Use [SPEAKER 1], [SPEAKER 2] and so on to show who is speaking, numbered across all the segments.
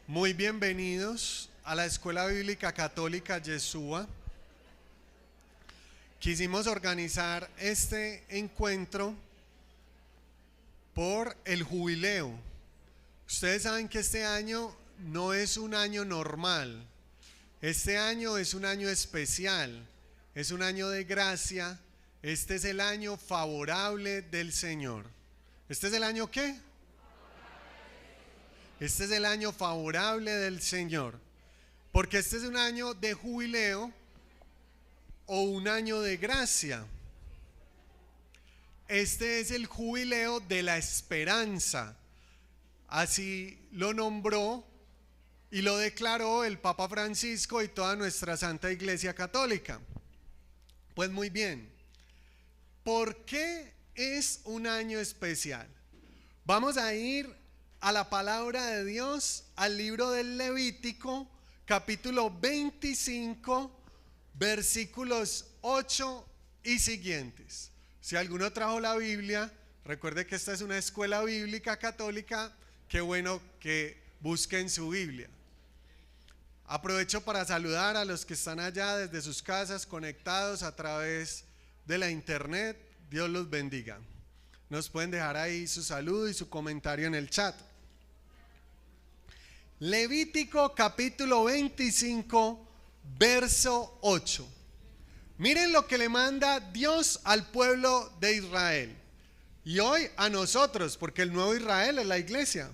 [SPEAKER 1] Muy bienvenidos a la Escuela Bíblica Católica Yeshua. Quisimos organizar este encuentro por el jubileo. Ustedes saben que este año no es un año normal. Este año es un año especial, es un año de gracia. Este es el año favorable del Señor. ¿Este es el año qué? Este es el año favorable del Señor, porque este es un año de jubileo o un año de gracia. Este es el jubileo de la esperanza. Así lo nombró y lo declaró el Papa Francisco y toda nuestra Santa Iglesia Católica. Pues muy bien, ¿por qué es un año especial? Vamos a ir a la palabra de Dios, al libro del Levítico, capítulo 25, versículos 8 y siguientes. Si alguno trajo la Biblia, recuerde que esta es una escuela bíblica católica, qué bueno que busquen su Biblia. Aprovecho para saludar a los que están allá desde sus casas, conectados a través de la internet. Dios los bendiga. Nos pueden dejar ahí su saludo y su comentario en el chat. Levítico capítulo 25, verso 8. Miren lo que le manda Dios al pueblo de Israel. Y hoy a nosotros, porque el nuevo Israel es la iglesia.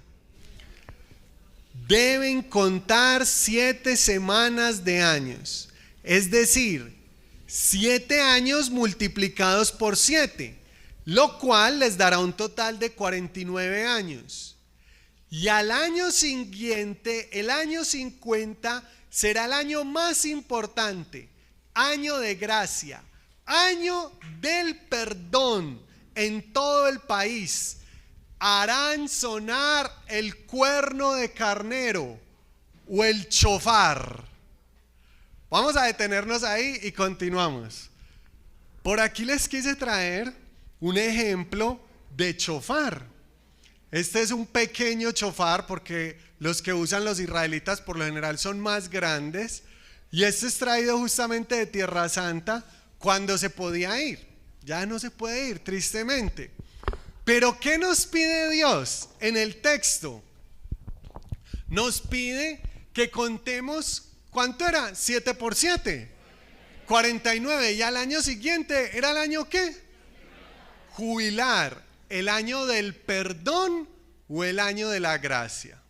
[SPEAKER 1] Deben contar 7 semanas de años. Es decir, 7 años multiplicados por 7. Lo cual les dará un total de 49 años. Y al año siguiente, el año 50, será el año más importante, año de gracia, año del perdón en todo el país. Harán sonar el cuerno de carnero o el chofar. Vamos a detenernos ahí y continuamos. Por aquí les quise traer un ejemplo de chofar. Este es un pequeño chofar porque los que usan los israelitas por lo general son más grandes. Y este es traído justamente de Tierra Santa cuando se podía ir. Ya no se puede ir, tristemente. Pero ¿qué nos pide Dios en el texto? Nos pide que contemos, ¿cuánto era? 7 por 7. 49. Y al año siguiente, ¿era el año qué? Jubilar, el año del perdón o el año de la gracia.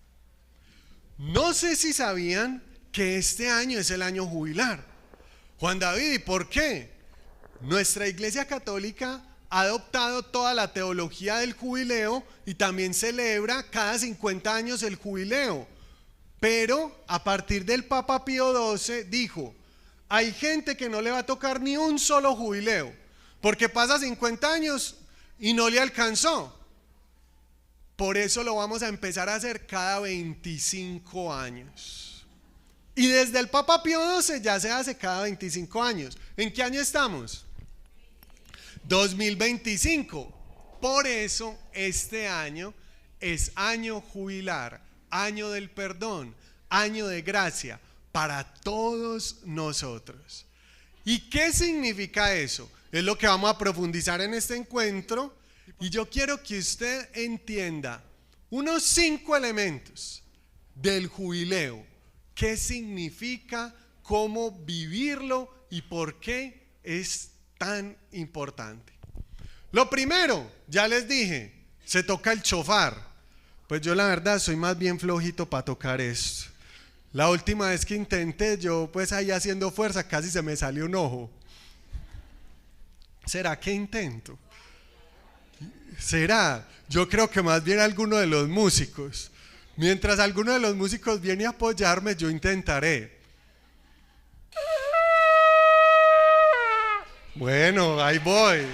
[SPEAKER 1] No sé si sabían que este año es el año jubilar. Juan David, ¿y por qué? Nuestra Iglesia Católica ha adoptado toda la teología del jubileo y también celebra cada 50 años el jubileo. Pero a partir del Papa Pío XII dijo, hay gente que no le va a tocar ni un solo jubileo, porque pasa 50 años y no le alcanzó. Por eso lo vamos a empezar a hacer cada 25 años. Y desde el Papa Pío XII ya se hace cada 25 años. ¿En qué año estamos? 2025. Por eso este año es año jubilar, año del perdón, año de gracia para todos nosotros. ¿Y qué significa eso? Es lo que vamos a profundizar en este encuentro. Y yo quiero que usted entienda unos 5 elementos del jubileo. ¿Qué significa? ¿Cómo vivirlo? ¿Y por qué es tan importante? Lo primero, ya les dije, se toca el chofar. Pues yo la verdad soy más bien flojito para tocar esto. La última vez que intenté, yo pues ahí haciendo fuerza casi se me salió un ojo. ¿Será que intento? ¿Será? Yo creo que más bien alguno de los músicos. Mientras alguno de los músicos viene a apoyarme, yo intentaré. Bueno, ahí voy.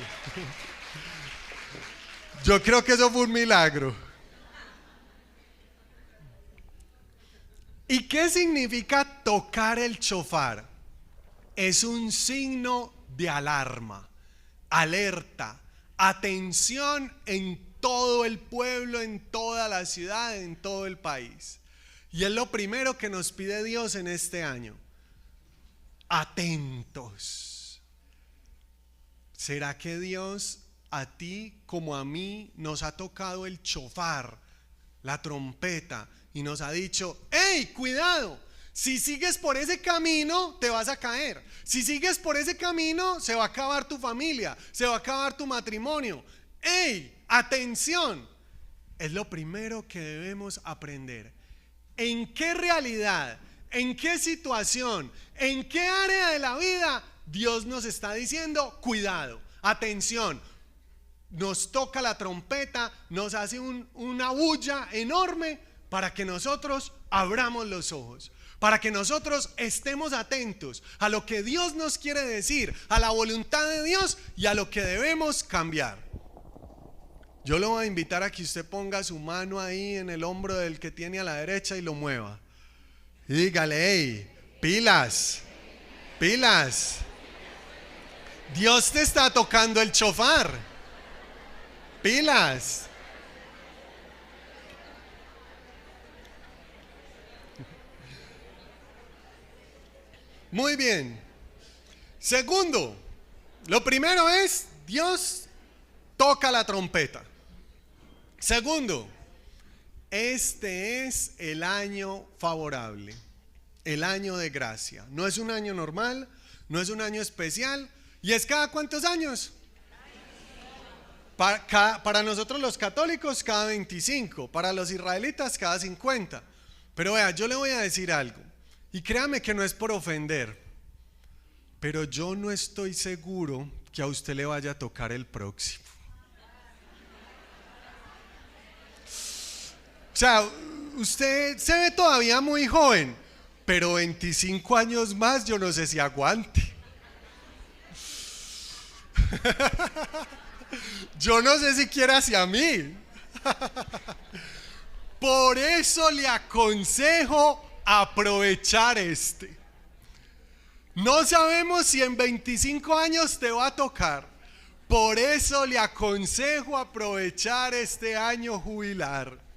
[SPEAKER 1] Yo creo que eso fue un milagro. ¿Y qué significa tocar el chofar? Es un signo de alarma, alerta, atención en todo el pueblo, en toda la ciudad, en todo el país. Y es lo primero que nos pide Dios en este año. Atentos. ¿Será que Dios a ti como a mí nos ha tocado el shofar, la trompeta, y nos ha dicho: ¡hey, cuidado! Si sigues por ese camino te vas a caer. Si sigues por ese camino se va a acabar tu familia, se va a acabar tu matrimonio. ¡Hey, atención! Es lo primero que debemos aprender. ¿En qué realidad, en qué situación, en qué área de la vida Dios nos está diciendo: cuidado, atención? Nos toca la trompeta, nos hace una bulla enorme para que nosotros abramos los ojos, para que nosotros estemos atentos a lo que Dios nos quiere decir, a la voluntad de Dios y a lo que debemos cambiar. Yo lo voy a invitar a que usted ponga su mano ahí en el hombro del que tiene a la derecha y lo mueva. Y dígale: hey, pilas, pilas. Dios te está tocando el shofar. Pilas. Muy bien. Segundo, lo primero es: Dios toca la trompeta. Segundo, este es el año favorable, el año de gracia. No es un año normal, no es un año especial. ¿Y es cada cuántos años? Para nosotros los católicos cada 25, para los israelitas cada 50. Pero vea, yo le voy a decir algo, y créame que no es por ofender, pero yo no estoy seguro que a usted le vaya a tocar el próximo. O sea, usted se ve todavía muy joven, pero 25 años más yo no sé si aguante. Yo no sé si quiera hacia mí. Por eso le aconsejo aprovechar este. No sabemos si en 25 años te va a tocar. Por eso le aconsejo aprovechar este año jubilar.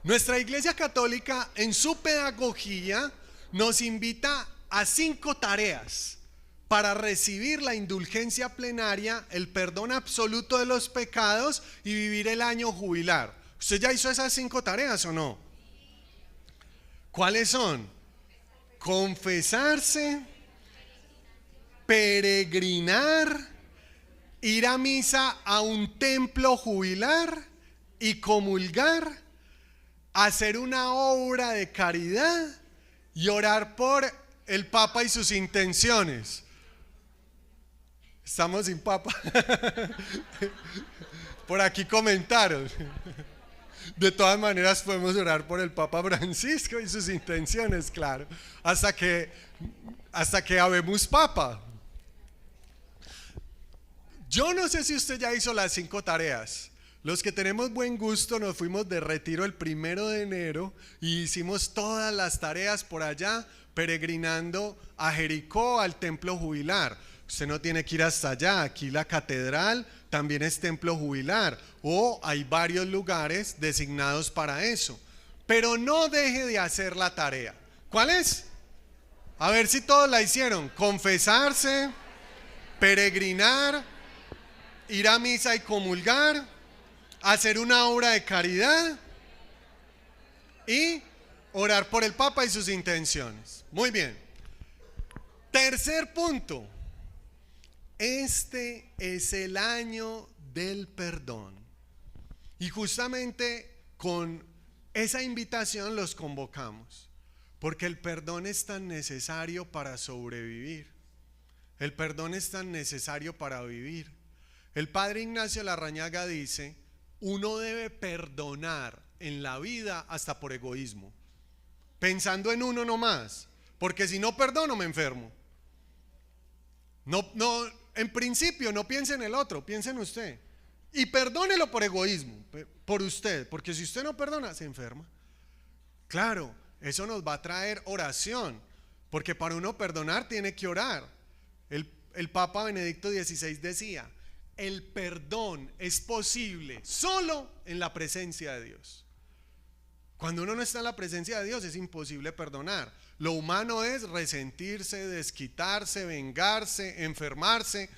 [SPEAKER 1] Nuestra Iglesia Católica en su pedagogía nos invita a 5 tareas para recibir la indulgencia plenaria, el perdón absoluto de los pecados y vivir el año jubilar. ¿Usted ya hizo esas 5 tareas o no? ¿Cuáles son? Confesarse, peregrinar, ir a misa a un templo jubilar y comulgar, hacer una obra de caridad y orar por el Papa y sus intenciones. Estamos sin Papa. Por aquí comentaron. De todas maneras podemos orar por el Papa Francisco y sus intenciones, claro, hasta que habemos Papa. Yo no sé si usted ya hizo las 5 tareas. Los que tenemos buen gusto nos fuimos de retiro el 1 de enero y hicimos todas las tareas por allá, peregrinando a Jericó, al templo jubilar. Usted no tiene que ir hasta allá, aquí la catedral también es templo jubilar, o hay varios lugares designados para eso. Pero no deje de hacer la tarea. ¿Cuál es? A ver si todos la hicieron. Confesarse, peregrinar, ir a misa y comulgar, hacer una obra de caridad y orar por el Papa y sus intenciones. Muy bien. Tercer punto. Este es el año del perdón. Y justamente con esa invitación los convocamos, porque el perdón es tan necesario para sobrevivir. El perdón es tan necesario para vivir. El padre Ignacio Larrañaga dice: uno debe perdonar en la vida hasta por egoísmo, pensando en uno nomás, porque si no perdono me enfermo. En principio no piense en el otro, piense en usted. Y perdónelo por egoísmo, por usted, porque si usted no perdona, se enferma. Claro, eso nos va a traer oración, porque para uno perdonar tiene que orar. El Papa Benedicto XVI decía: el perdón es posible solo en la presencia de Dios. Cuando uno no está en la presencia de Dios es imposible perdonar. Lo humano es resentirse, desquitarse, vengarse, enfermarse.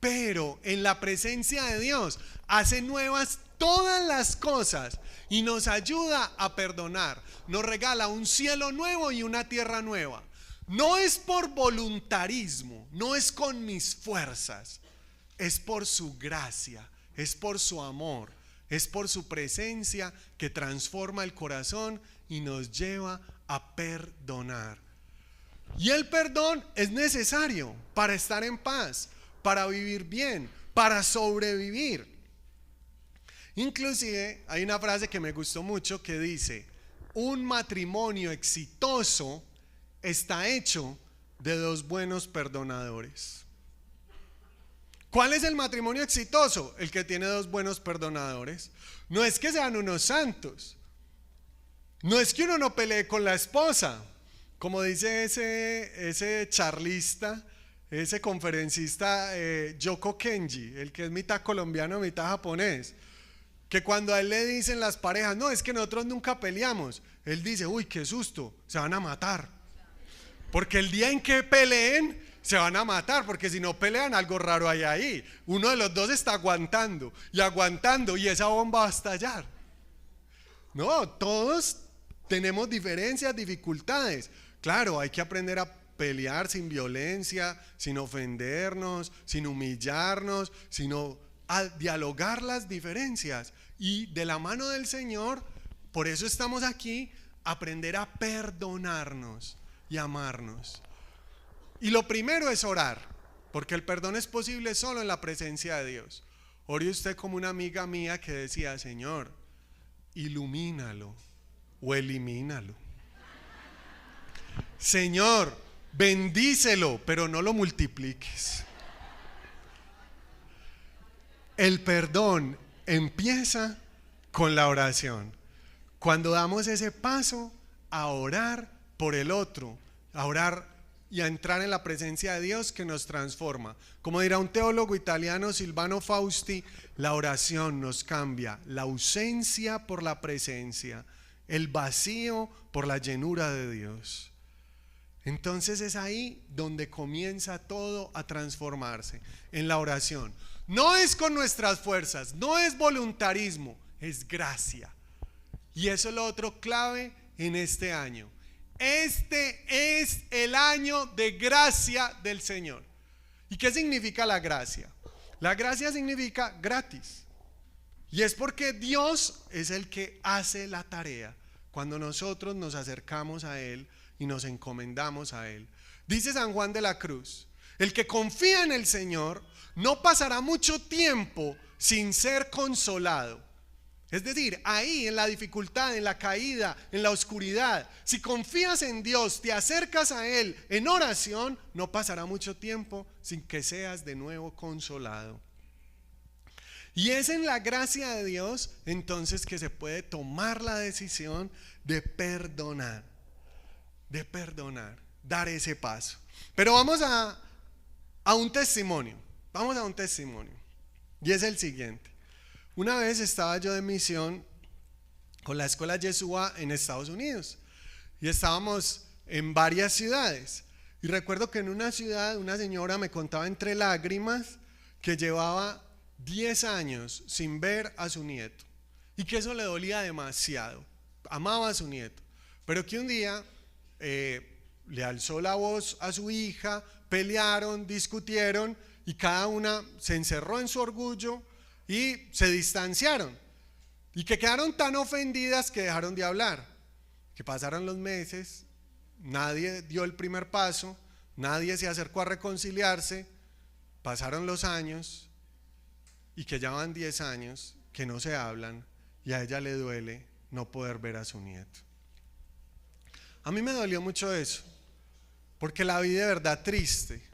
[SPEAKER 1] Pero en la presencia de Dios hace nuevas todas las cosas y nos ayuda a perdonar. Nos regala un cielo nuevo y una tierra nueva. No es por voluntarismo, no es con mis fuerzas, es por su gracia, es por su amor, es por su presencia que transforma el corazón y nos lleva a perdonar. Y el perdón es necesario para estar en paz, para vivir bien, para sobrevivir. Inclusive hay una frase que me gustó mucho que dice: un matrimonio exitoso está hecho de dos buenos perdonadores. ¿Cuál es el matrimonio exitoso? El que tiene dos buenos perdonadores. No es que sean unos santos, no es que uno no pelee con la esposa, como dice ese charlista, ese conferencista Yoko Kenji, el que es mitad colombiano, mitad japonés, que cuando a él le dicen las parejas, no, es que nosotros nunca peleamos, él dice, uy, qué susto, se van a matar. Porque el día en que peleen, se van a matar, porque si no pelean, algo raro hay ahí. Uno de los dos está aguantando, y esa bomba va a estallar. No, todos tenemos diferencias, dificultades. Claro, hay que aprender a pelear sin violencia, sin ofendernos, sin humillarnos, sino a dialogar las diferencias. Y de la mano del Señor, por eso estamos aquí, aprender a perdonarnos y amarnos. Y lo primero es orar, porque el perdón es posible solo en la presencia de Dios. Ore usted como una amiga mía que decía, Señor, ilumínalo o elimínalo. Señor, bendícelo, pero no lo multipliques. El perdón empieza con la oración. Cuando damos ese paso a orar por el otro, a orar y a entrar en la presencia de Dios que nos transforma. Como dirá un teólogo italiano, Silvano Fausti, la oración nos cambia la ausencia por la presencia, el vacío por la llenura de Dios. Entonces es ahí donde comienza todo a transformarse, en la oración. No es con nuestras fuerzas, no es voluntarismo, es gracia. Y eso es lo otro clave en este año. Este es el año de gracia del Señor. ¿Y qué significa la gracia? La gracia significa gratis. Y es porque Dios es el que hace la tarea cuando nosotros nos acercamos a Él y nos encomendamos a Él. Dice San Juan de la Cruz, el que confía en el Señor no pasará mucho tiempo sin ser consolado. Es decir, ahí en la dificultad, en la caída, en la oscuridad, si confías en Dios, te acercas a Él en oración, no pasará mucho tiempo sin que seas de nuevo consolado. Y es en la gracia de Dios entonces que se puede tomar la decisión de perdonar, dar ese paso. Pero vamos a un testimonio, y es el siguiente. Una vez estaba yo de misión con la escuela Yeshua en Estados Unidos y estábamos en varias ciudades. Y recuerdo que en una ciudad una señora me contaba entre lágrimas que llevaba 10 años sin ver a su nieto y que eso le dolía demasiado. Amaba a su nieto, pero que un día le alzó la voz a su hija, pelearon, discutieron y cada una se encerró en su orgullo y se distanciaron y que quedaron tan ofendidas que dejaron de hablar. Que pasaron los meses, nadie dio el primer paso, nadie se acercó a reconciliarse, pasaron los años y que ya van 10 años que no se hablan y a ella le duele no poder ver a su nieto. A mí me dolió mucho eso, porque la vi de verdad triste.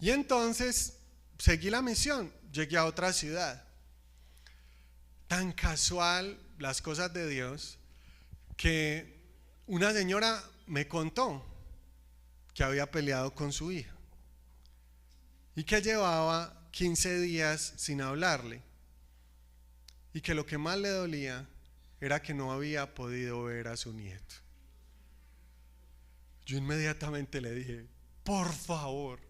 [SPEAKER 1] Y entonces seguí la misión, llegué a otra ciudad. Tan casual las cosas de Dios que una señora me contó que había peleado con su hija y que llevaba 15 días sin hablarle. y que lo que más le dolía era que no había podido ver a su nieto. Yo inmediatamente le dije, por favor,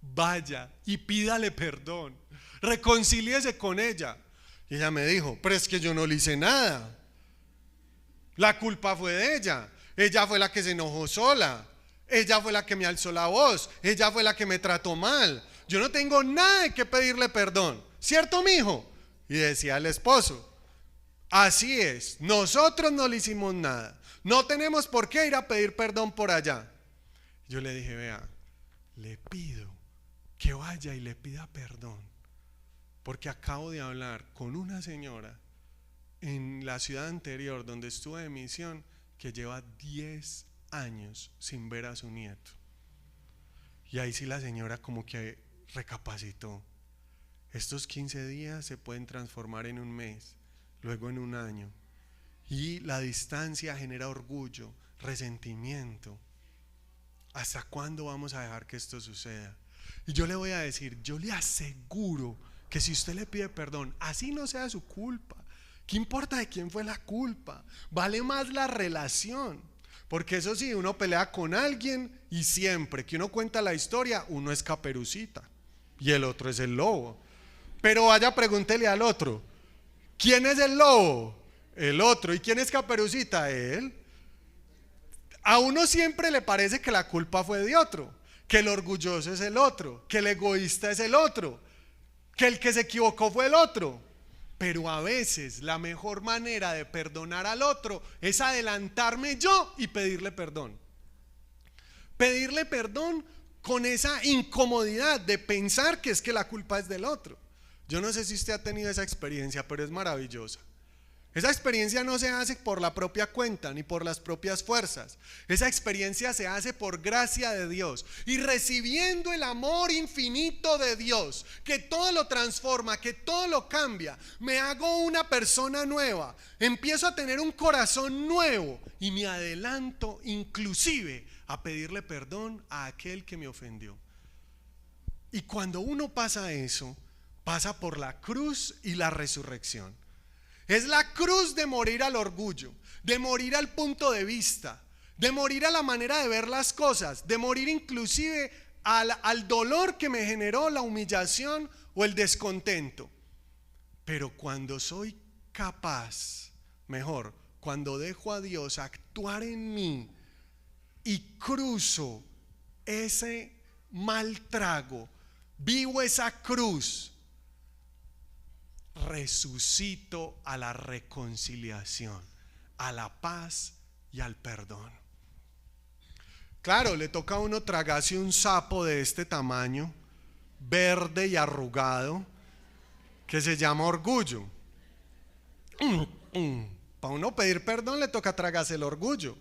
[SPEAKER 1] vaya y pídale perdón, reconcíliese con ella. Y ella me dijo, pero es que yo no le hice nada, la culpa fue de ella, ella fue la que se enojó sola, ella fue la que me alzó la voz, ella fue la que me trató mal, yo no tengo nada de que pedirle perdón, ¿cierto, mijo? Y decía el esposo, así es, nosotros no le hicimos nada, no tenemos por qué ir a pedir perdón por allá. Yo le dije, vea, le pido que vaya y le pida perdón, porque acabo de hablar con una señora en la ciudad anterior donde estuve de misión que lleva 10 años sin ver a su nieto. Y ahí sí la señora como que recapacitó. Estos 15 días se pueden transformar en un mes, luego en un año. Y la distancia genera orgullo, resentimiento. ¿Hasta cuándo vamos a dejar que esto suceda? Y yo le voy a decir, yo le aseguro que si usted le pide perdón, así no sea su culpa, ¿qué importa de quién fue la culpa? Vale más la relación. Porque eso sí, uno pelea con alguien y siempre que uno cuenta la historia, uno es Caperucita y el otro es el lobo. Pero vaya, pregúntele al otro, ¿quién es el lobo? El otro. ¿Y quién es Caperucita? Él. A uno siempre le parece que la culpa fue de otro, que el orgulloso es el otro, que el egoísta es el otro, que el que se equivocó fue el otro. Pero a veces la mejor manera de perdonar al otro es adelantarme yo y pedirle perdón. Pedirle perdón con esa incomodidad de pensar que es que la culpa es del otro. Yo no sé si usted ha tenido esa experiencia, pero es maravillosa. Esa experiencia no se hace por la propia cuenta ni por las propias fuerzas. Esa experiencia se hace por gracia de Dios y recibiendo el amor infinito de Dios, que todo lo transforma, que todo lo cambia. Me hago una persona nueva, empiezo a tener un corazón nuevo y me adelanto inclusive a pedirle perdón a aquel que me ofendió. Y cuando uno pasa eso, pasa por la cruz y la resurrección. Es la cruz de morir al orgullo, de morir al punto de vista, de morir a la manera de ver las cosas, de morir inclusive al dolor que me generó la humillación o el descontento. Pero cuando soy capaz, mejor, cuando dejo a Dios actuar en mí y cruzo ese mal trago, vivo esa cruz, resucito a la reconciliación, a la paz y al perdón. Claro, le toca a uno tragarse un sapo de este tamaño, verde y arrugado, que se llama orgullo. Para uno pedir perdón le toca tragarse el orgullo.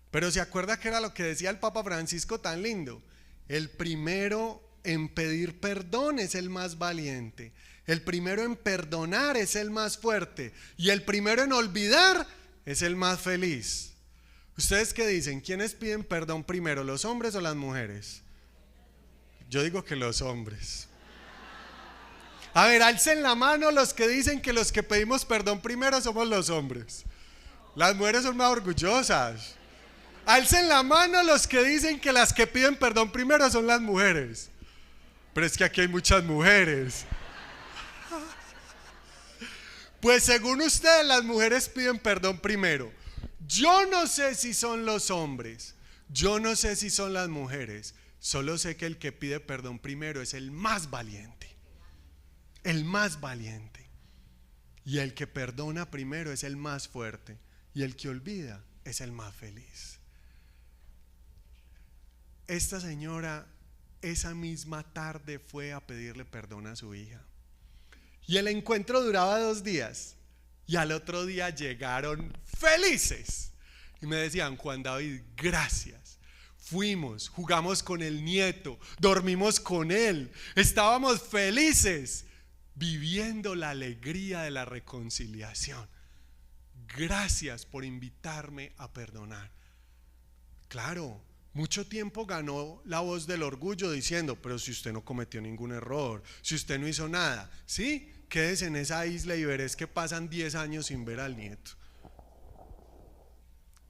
[SPEAKER 1] Pero se acuerda que era lo que decía el Papa Francisco tan lindo: el primero en pedir perdón es el más valiente, el primero en perdonar es el más fuerte y el primero en olvidar es el más feliz. ¿Ustedes qué dicen? ¿Quiénes piden perdón primero, los hombres o las mujeres? Yo digo que los hombres. A ver, alcen la mano los que dicen que los que pedimos perdón primero somos los hombres. Las mujeres son más orgullosas. Alcen la mano los que dicen que las que piden perdón primero son las mujeres. Pero es que aquí hay muchas mujeres. Pues según ustedes, las mujeres piden perdón primero. Yo no sé si son los hombres, yo no sé si son las mujeres. Solo sé que el que pide perdón primero es el más valiente. El más valiente. Y el que perdona primero es el más fuerte. Y el que olvida es el más feliz. Esta señora esa misma tarde fue a pedirle perdón a su hija. Y el encuentro duraba 2 días. Y al otro día llegaron felices. Y me decían: Juan David, gracias. Fuimos, jugamos con el nieto, dormimos con él. Estábamos felices, viviendo la alegría de la reconciliación. Gracias por invitarme a perdonar. Claro, mucho tiempo ganó la voz del orgullo diciendo: pero si usted no cometió ningún error, si usted no hizo nada. Sí, quédese en esa isla y veréis que pasan 10 años sin ver al nieto.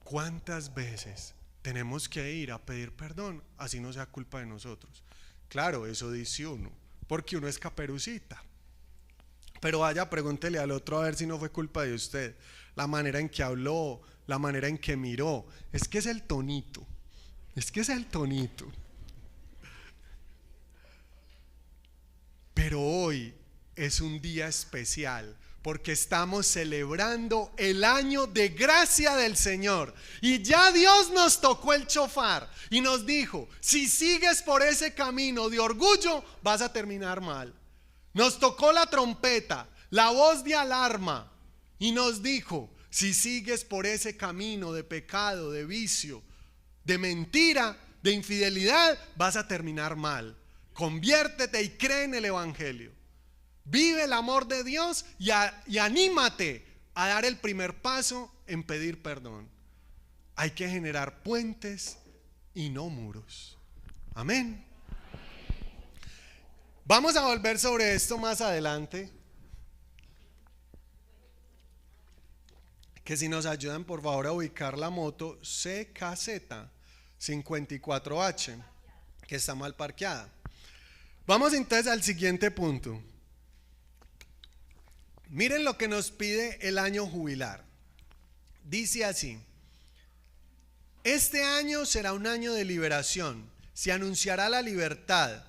[SPEAKER 1] ¿Cuántas veces tenemos que ir a pedir perdón, así no sea culpa de nosotros? Claro, eso dice uno, porque uno es caperucita. Pero vaya, pregúntele al otro a ver si no fue culpa de usted. La manera en que habló, la manera en que miró. Es que es el tonito. Es que es el tonito. Pero hoy es un día especial porque estamos celebrando el año de gracia del Señor. Y ya Dios nos tocó el chofar y nos dijo, si sigues por ese camino de orgullo, vas a terminar mal. Nos tocó la trompeta, la voz de alarma y nos dijo, si sigues por ese camino de pecado, de vicio, de mentira, de infidelidad, vas a terminar mal. Conviértete y cree en el Evangelio. Vive el amor de Dios y anímate a dar el primer paso en pedir perdón. Hay que generar puentes y no muros. Amén. Vamos a volver sobre esto más adelante. Que si nos ayudan por favor a ubicar la moto CKZ 54H, que está mal parqueada. Vamos entonces al siguiente punto. Miren lo que nos pide el año jubilar. Dice así: este año será un año de liberación. Se anunciará la libertad.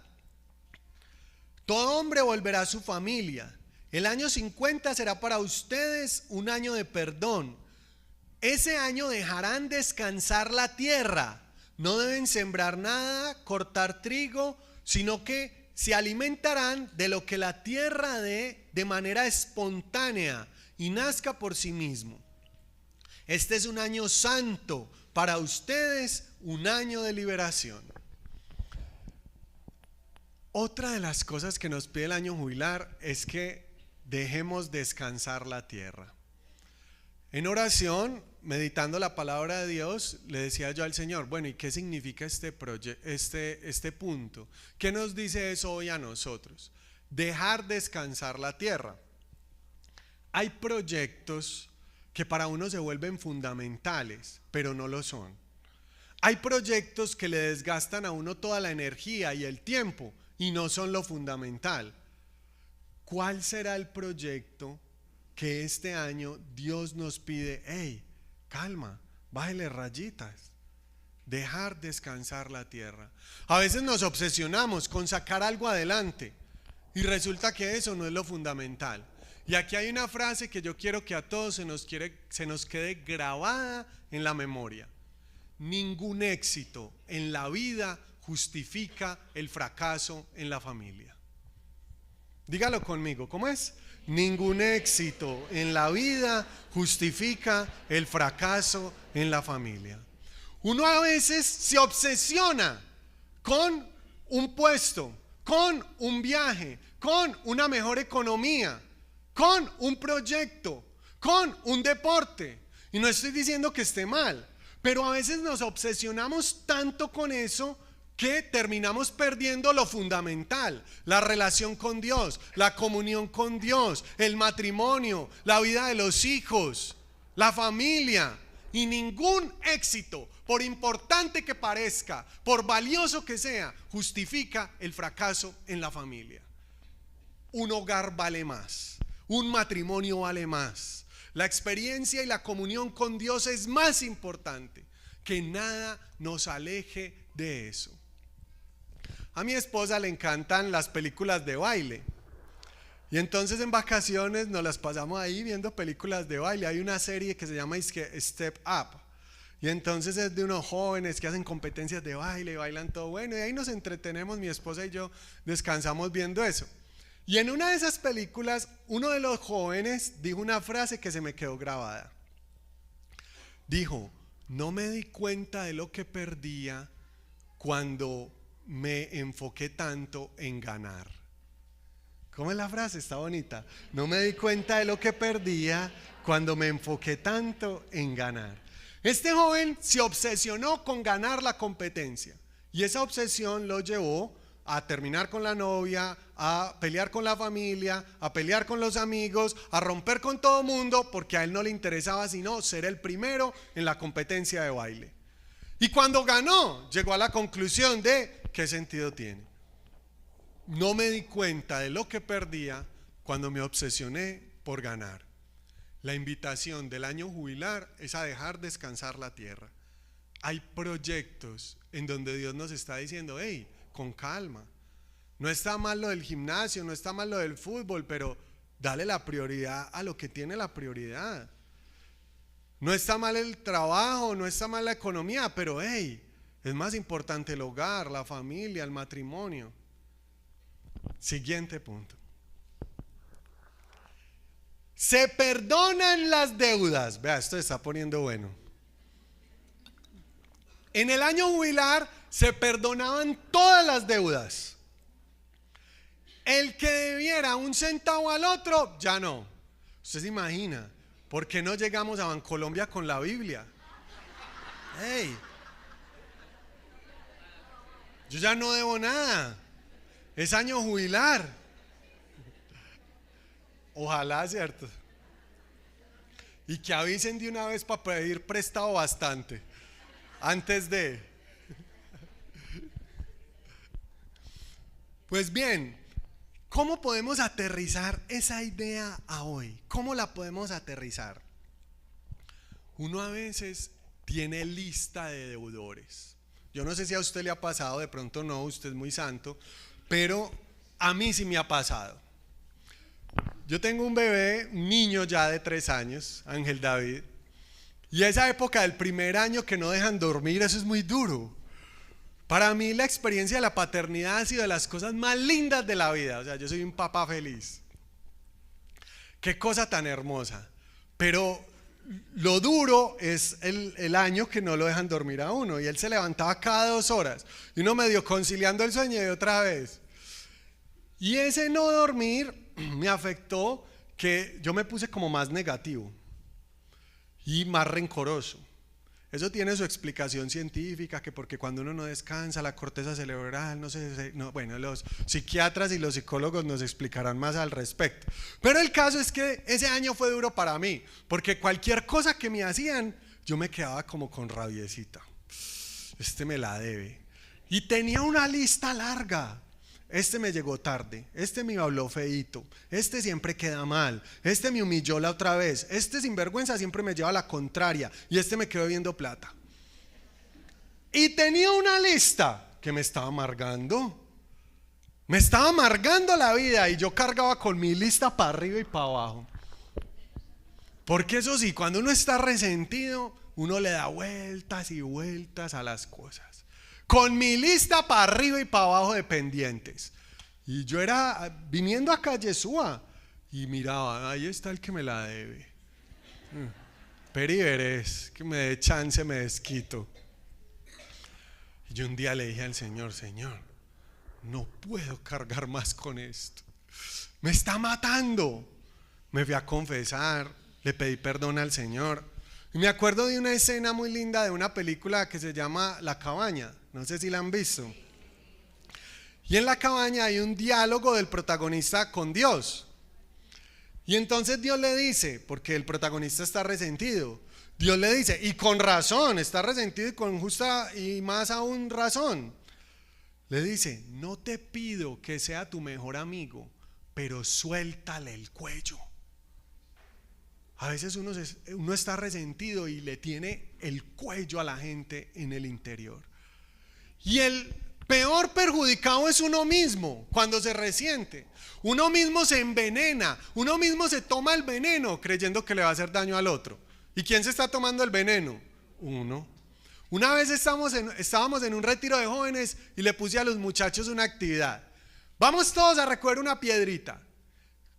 [SPEAKER 1] Todo hombre volverá a su familia. El año 50 será para ustedes un año de perdón. Ese año dejarán descansar la tierra. No deben sembrar nada, cortar trigo, sino que se alimentarán de lo que la tierra dé de manera espontánea y nazca por sí mismo. Este es un año santo para ustedes, un año de liberación. Otra de las cosas que nos pide el año jubilar es que dejemos descansar la tierra. En oración, meditando la palabra de Dios, le decía yo al Señor, bueno, ¿y qué significa este punto? ¿Qué nos dice eso hoy a nosotros? Dejar descansar la tierra. Hay proyectos que para uno se vuelven fundamentales, pero no lo son. Hay proyectos que le desgastan a uno toda la energía y el tiempo y no son lo fundamental. ¿Cuál será el proyecto que este año Dios nos pide? Hey, calma, bájale rayitas, dejar descansar la tierra. A veces nos obsesionamos con sacar algo adelante y resulta que eso no es lo fundamental. Y aquí hay una frase que yo quiero que a todos se nos quede grabada en la memoria. Ningún éxito en la vida justifica el fracaso en la familia. Dígalo conmigo, ¿cómo es? Ningún éxito en la vida justifica el fracaso en la familia. Uno a veces se obsesiona con un puesto, con un viaje, con una mejor economía, con un proyecto, con un deporte. Y no estoy diciendo que esté mal, pero a veces nos obsesionamos tanto con eso que terminamos perdiendo lo fundamental, la relación con Dios, la comunión con Dios, el matrimonio, la vida de los hijos, la familia. Y ningún éxito, por importante que parezca, por valioso que sea, justifica el fracaso en la familia. Un hogar vale más, un matrimonio vale más, la experiencia y la comunión con Dios es más importante. Que nada nos aleje de eso. A mi esposa le encantan las películas de baile. Y entonces en vacaciones nos las pasamos ahí viendo películas de baile. Hay una serie que se llama Step Up. Y entonces es de unos jóvenes que hacen competencias de baile, bailan todo bueno. Y ahí nos entretenemos, mi esposa y yo descansamos viendo eso. Y en una de esas películas, uno de los jóvenes dijo una frase que se me quedó grabada. Dijo: no me di cuenta de lo que perdía cuando me enfoqué tanto en ganar. ¿Cómo es la frase? Está bonita. No me di cuenta de lo que perdía cuando me enfoqué tanto en ganar. Este joven se obsesionó con ganar la competencia y esa obsesión lo llevó a terminar con la novia, a pelear con la familia, a pelear con los amigos, a romper con todo mundo, porque a él no le interesaba sino ser el primero en la competencia de baile. Y cuando ganó, llegó a la conclusión de ¿qué sentido tiene? No me di cuenta de lo que perdía cuando me obsesioné por ganar. La invitación del año jubilar es a dejar descansar la tierra. Hay proyectos en donde Dios nos está diciendo, hey, con calma. No está mal lo del gimnasio, no está mal lo del fútbol, pero dale la prioridad a lo que tiene la prioridad. No está mal el trabajo, no está mal la economía, pero hey, es más importante el hogar, la familia, el matrimonio. Siguiente punto. Se perdonan las deudas. Vea, esto se está poniendo bueno. En el año jubilar se perdonaban todas las deudas. El que debiera un centavo al otro, ya no. Usted se imagina, ¿por qué no llegamos a Bancolombia con la Biblia? Hey, yo ya no debo nada. Es año jubilar. Ojalá, ¿cierto? Y que avisen de una vez para pedir prestado bastante. Antes de. Pues bien, ¿cómo podemos aterrizar esa idea a hoy? ¿Cómo la podemos aterrizar? Uno a veces tiene lista de deudores. Yo no sé si a usted le ha pasado, de pronto no, usted es muy santo, pero a mí sí me ha pasado. Yo tengo un bebé, un niño ya de 3 años, Ángel David. Y esa época del primer año que no dejan dormir, eso es muy duro. Para mí la experiencia de la paternidad ha sido de las cosas más lindas de la vida. O sea, yo soy un papá feliz. Qué cosa tan hermosa. Pero lo duro es el año que no lo dejan dormir a uno. Y él se levantaba cada 2 horas. Y uno medio conciliando el sueño y otra vez. Y ese no dormir me afectó, que yo me puse como más negativo y más rencoroso. Eso tiene su explicación científica, que porque cuando uno no descansa, la corteza cerebral, bueno, los psiquiatras y los psicólogos nos explicarán más al respecto. Pero el caso es que ese año fue duro para mí, porque cualquier cosa que me hacían, yo me quedaba como con rabiecita. Este me la debe. Y tenía una lista larga. Este me llegó tarde, este me habló feíto, este siempre queda mal, este me humilló la otra vez, este sinvergüenza siempre me lleva a la contraria y este me quedó debiendo plata. Y tenía una lista que me estaba amargando la vida, y yo cargaba con mi lista para arriba y para abajo. Porque eso sí, cuando uno está resentido, uno le da vueltas y vueltas a las cosas. Con mi lista para arriba y para abajo de pendientes. Y yo era viniendo a Callesúa y miraba, ahí está el que me la debe. Peri verés, que me dé chance, me desquito. Y yo un día le dije al Señor, Señor, no puedo cargar más con esto. Me está matando. Me fui a confesar, le pedí perdón al Señor. Y me acuerdo de una escena muy linda de una película que se llama La Cabaña. No sé si la han visto. Y en la cabaña hay un diálogo del protagonista con Dios. Y entonces Dios le dice, porque el protagonista está resentido, Dios le dice, y con razón, está resentido y con justa y más aún razón. Le dice, no te pido que sea tu mejor amigo, pero suéltale el cuello. A veces uno está resentido y le tiene el cuello a la gente en el interior. Y el peor perjudicado es uno mismo cuando se resiente. Uno mismo se envenena, uno mismo se toma el veneno creyendo que le va a hacer daño al otro. ¿Y quién se está tomando el veneno? Uno. Una vez estábamos en un retiro de jóvenes y le puse a los muchachos una actividad. Vamos todos a recoger una piedrita.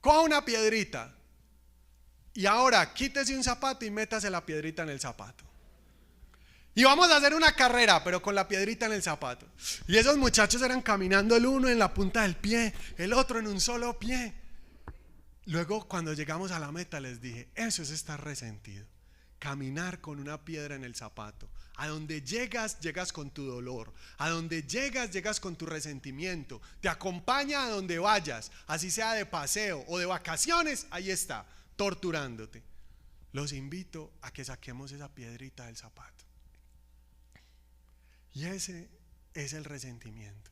[SPEAKER 1] Coja una piedrita. Y ahora quítese un zapato y métase la piedrita en el zapato. Y vamos a hacer una carrera, pero con la piedrita en el zapato. Y esos muchachos eran caminando, el uno en la punta del pie, el otro en un solo pie. Luego, cuando llegamos a la meta, les dije, eso es estar resentido. caminar con una piedra en el zapato. A donde llegas, llegas con tu dolor. A donde llegas, llegas con tu resentimiento. Te acompaña a donde vayas, así sea de paseo o de vacaciones, ahí está, torturándote. Los invito a que saquemos esa piedrita del zapato. Y ese es el resentimiento.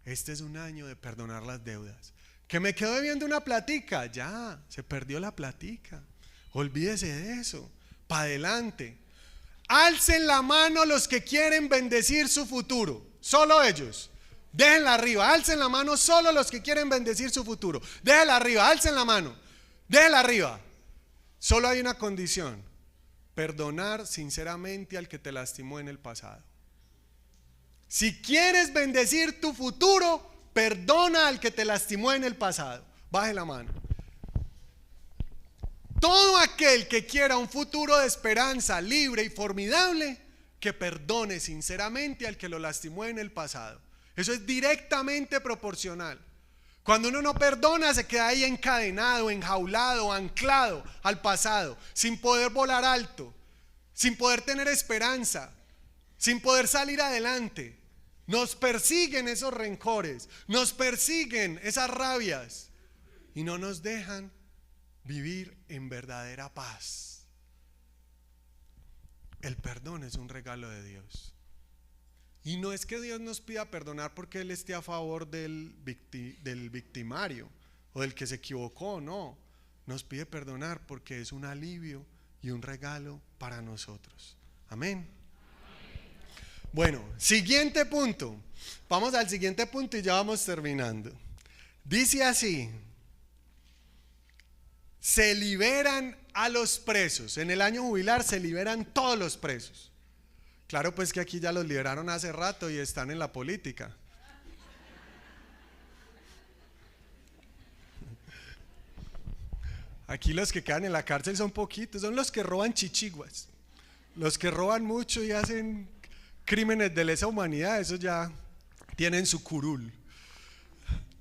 [SPEAKER 1] Este es un año de perdonar las deudas. Que me quedo debiendo una platica, ya, se perdió la platica. Olvídese de eso. Para adelante. Alcen la mano los que quieren bendecir su futuro. Solo ellos. Déjenla arriba. Alcen la mano solo los que quieren bendecir su futuro. Déjenla arriba. Alcen la mano. Déjenla arriba. Solo hay una condición: perdonar sinceramente al que te lastimó en el pasado. Si quieres bendecir tu futuro, perdona al que te lastimó en el pasado. Baje la mano. Todo aquel que quiera un futuro de esperanza, libre y formidable, que perdone sinceramente al que lo lastimó en el pasado. Eso es directamente proporcional. Cuando uno no perdona, se queda ahí encadenado, enjaulado, anclado al pasado, sin poder volar alto, sin poder tener esperanza, sin poder salir adelante. Nos persiguen esos rencores, nos persiguen esas rabias y no nos dejan vivir en verdadera paz. El perdón es un regalo de Dios. Y no es que Dios nos pida perdonar porque Él esté a favor del victimario o del que se equivocó, no. Nos pide perdonar porque es un alivio y un regalo para nosotros. Amén. Bueno, siguiente punto. Vamos al siguiente punto y ya vamos terminando. Dice así: se liberan a los presos. En el año jubilar se liberan todos los presos. Claro, pues que aquí ya los liberaron hace rato y están en la política. Aquí los que quedan en la cárcel son poquitos, son los que roban chichiguas. Los que roban mucho y hacen crímenes de lesa humanidad, esos ya tienen su curul.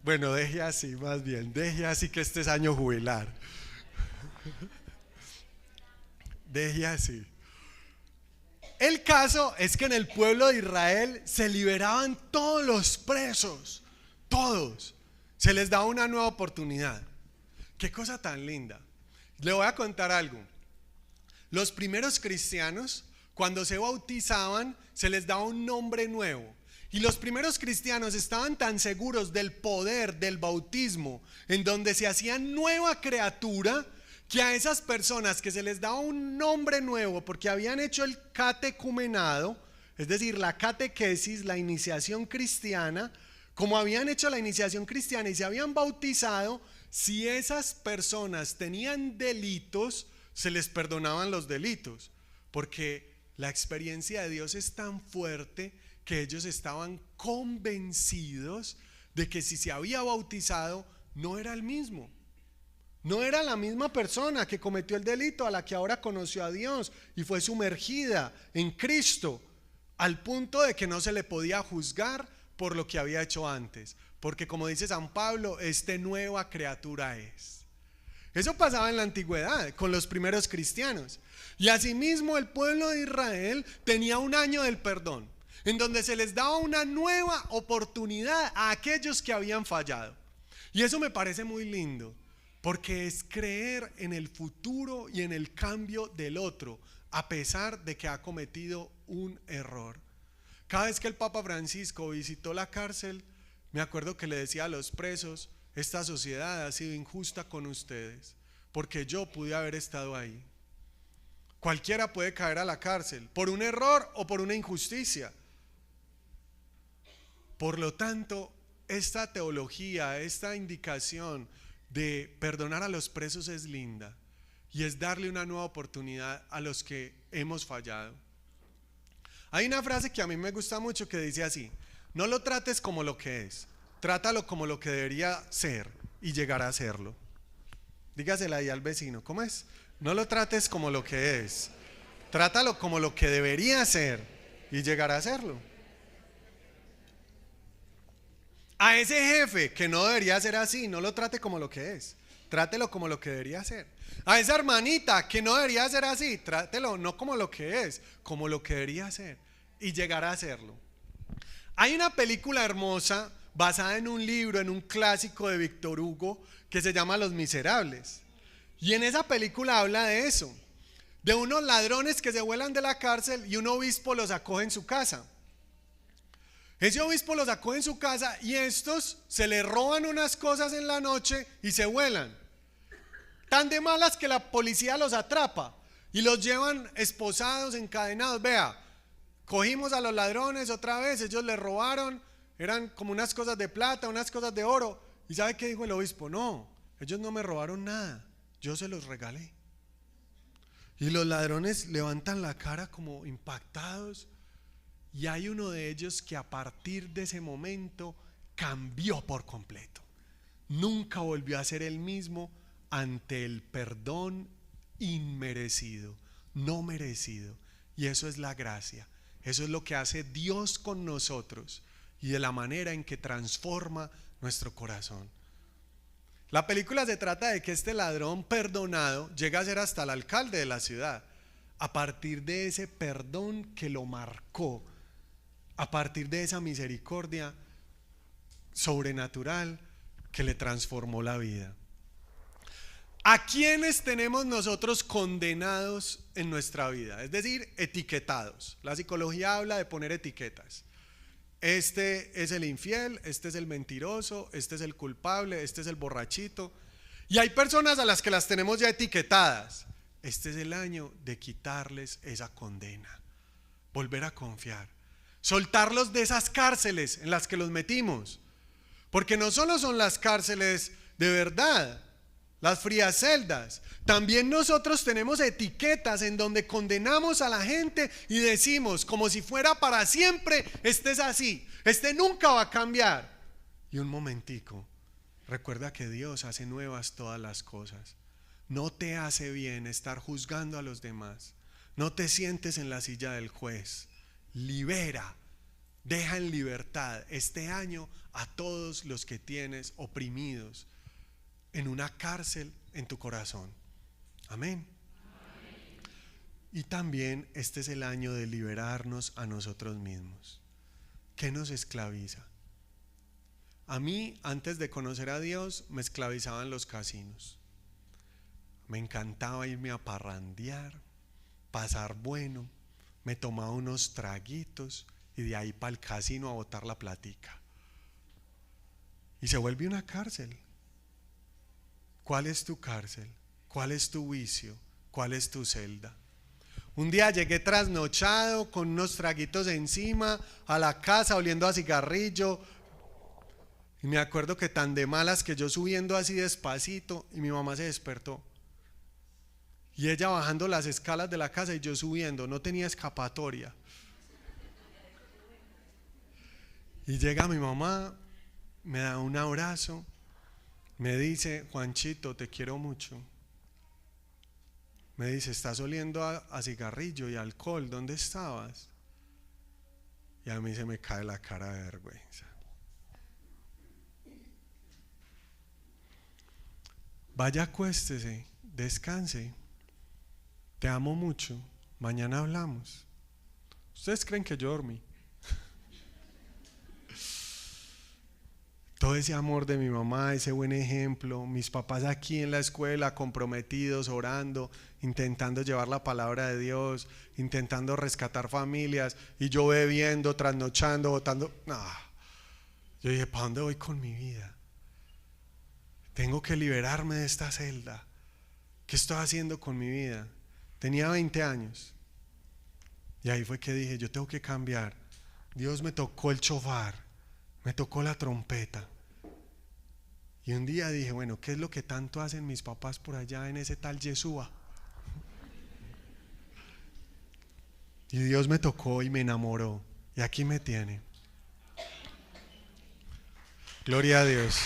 [SPEAKER 1] Bueno, deje así, más bien, deje así que este es año jubilar. Deje así. El caso es que en el pueblo de Israel se liberaban todos los presos, todos. Se les daba una nueva oportunidad. Qué cosa tan linda. Le voy a contar algo. Los primeros cristianos, cuando se bautizaban, se les daba un nombre nuevo. Y los primeros cristianos estaban tan seguros del poder del bautismo, en donde se hacían nueva criatura, que a esas personas que se les daba un nombre nuevo porque habían hecho el catecumenado, es decir, la catequesis, la iniciación cristiana, como habían hecho la iniciación cristiana y se habían bautizado, si esas personas tenían delitos, se les perdonaban los delitos, porque la experiencia de Dios es tan fuerte que ellos estaban convencidos de que si se había bautizado no era el mismo. No era la misma persona que cometió el delito a la que ahora conoció a Dios y fue sumergida en Cristo, al punto de que no se le podía juzgar por lo que había hecho antes, porque como dice San Pablo, nueva criatura es. Eso pasaba en la antigüedad con los primeros cristianos. Y asimismo el pueblo de Israel tenía un año del perdón, en donde se les daba una nueva oportunidad a aquellos que habían fallado. Y eso me parece muy lindo, porque es creer en el futuro y en el cambio del otro, a pesar de que ha cometido un error. Cada vez que el Papa Francisco visitó la cárcel, me acuerdo que le decía a los presos: esta sociedad ha sido injusta con ustedes, porque yo pude haber estado ahí. Cualquiera puede caer a la cárcel, por un error o por una injusticia. Por lo tanto, esta teología, esta indicación de perdonar a los presos es linda y es darle una nueva oportunidad a los que hemos fallado. Hay una frase que a mí me gusta mucho que dice así: no lo trates como lo que es, trátalo como lo que debería ser y llegar a serlo. Dígasela ahí al vecino, ¿cómo es? No lo trates como lo que es, trátalo como lo que debería ser y llegar a serlo. A ese jefe que no debería ser así, no lo trate como lo que es, trátelo como lo que debería ser. A esa hermanita que no debería ser así, trátelo no como lo que es, como lo que debería ser y llegar a hacerlo. Hay una película hermosa basada en un libro, en un clásico de Víctor Hugo que se llama Los Miserables. Y en esa película habla de eso, de unos ladrones que se vuelan de la cárcel y un obispo los acoge en su casa. Ese obispo los acoge en su casa y estos se le roban unas cosas en la noche y se vuelan. Tan de malas que la policía los atrapa y los llevan esposados, encadenados. Vea, cogimos a los ladrones otra vez, ellos les robaron, eran como unas cosas de plata, unas cosas de oro. ¿Y sabe qué dijo el obispo? No, ellos no me robaron nada, yo se los regalé. Y los ladrones levantan la cara como impactados. Y hay uno de ellos que a partir de ese momento cambió por completo. Nunca volvió a ser el mismo ante el perdón inmerecido, no merecido. Y eso es la gracia. Eso es lo que hace Dios con nosotros y de la manera en que transforma nuestro corazón. La película se trata de que este ladrón perdonado llega a ser hasta el alcalde de la ciudad a partir de ese perdón que lo marcó, a partir de esa misericordia sobrenatural que le transformó la vida. ¿A quiénes tenemos nosotros condenados en nuestra vida? Es decir, etiquetados. La psicología habla de poner etiquetas. Este es el infiel, este es el mentiroso, este es el culpable, este es el borrachito. Y hay personas a las que las tenemos ya etiquetadas. Este es el año de quitarles esa condena, volver a confiar, soltarlos de esas cárceles en las que los metimos. Porque no solo son las cárceles de verdad, las frías celdas, también nosotros tenemos etiquetas en donde condenamos a la gente y decimos como si fuera para siempre, este es así, este nunca va a cambiar. Y un momentico, recuerda que Dios hace nuevas todas las cosas. No te hace bien estar juzgando a los demás. No te sientes en la silla del juez. Libera, deja en libertad este año a todos los que tienes oprimidos en una cárcel en tu corazón. Amén. Y también este es el año de liberarnos a nosotros mismos. ¿Qué nos esclaviza? A mí, antes de conocer a Dios, me esclavizaban los casinos. Me encantaba irme a parrandear, pasar bueno, me tomaba unos traguitos y de ahí para el casino a botar la platica. Y se vuelve una cárcel. ¿Cuál es tu cárcel? ¿Cuál es tu vicio? ¿Cuál es tu celda? Un día llegué trasnochado con unos traguitos encima a la casa oliendo a cigarrillo y me acuerdo que tan de malas que yo subiendo así despacito y mi mamá se despertó y ella bajando las escalas de la casa y yo subiendo, no tenía escapatoria. Y llega mi mamá, me da un abrazo, me dice: Juanchito, te quiero mucho. Me dice: estás oliendo a cigarrillo y alcohol, ¿dónde estabas? Y a mí se me cae la cara de vergüenza. Vaya, acuéstese, descanse. Te amo mucho, mañana hablamos. ¿Ustedes creen que yo dormí? Todo ese amor de mi mamá, ese buen ejemplo, mis papás aquí en la escuela comprometidos, orando, intentando llevar la palabra de Dios, intentando rescatar familias, y yo bebiendo, trasnochando, botando. No. Yo dije: ¿para dónde voy con mi vida? Tengo que liberarme de esta celda. ¿Qué estoy haciendo con mi vida? Tenía 20 años. Y ahí fue que dije: yo tengo que cambiar. Dios me tocó el chofar, me tocó la trompeta. Y un día dije: bueno, ¿qué es lo que tanto hacen mis papás por allá en ese tal Yeshua? Y Dios me tocó y me enamoró. Y aquí me tiene. Gloria a Dios.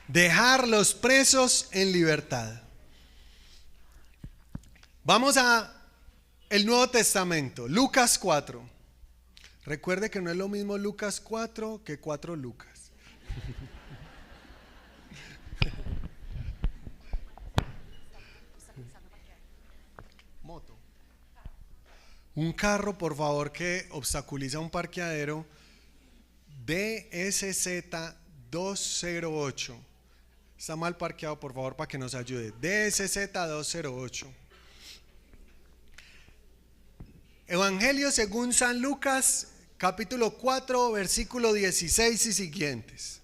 [SPEAKER 1] Dejar los presos en libertad. Vamos a el Nuevo Testamento, Lucas 4. Recuerde que no es lo mismo Lucas 4 que 4 Lucas. Moto. Un carro, por favor, que obstaculiza un parqueadero. DSZ 208. Está mal parqueado, por favor, para que nos ayude. DSZ 208. Evangelio según San Lucas, capítulo 4, versículo 16 y siguientes.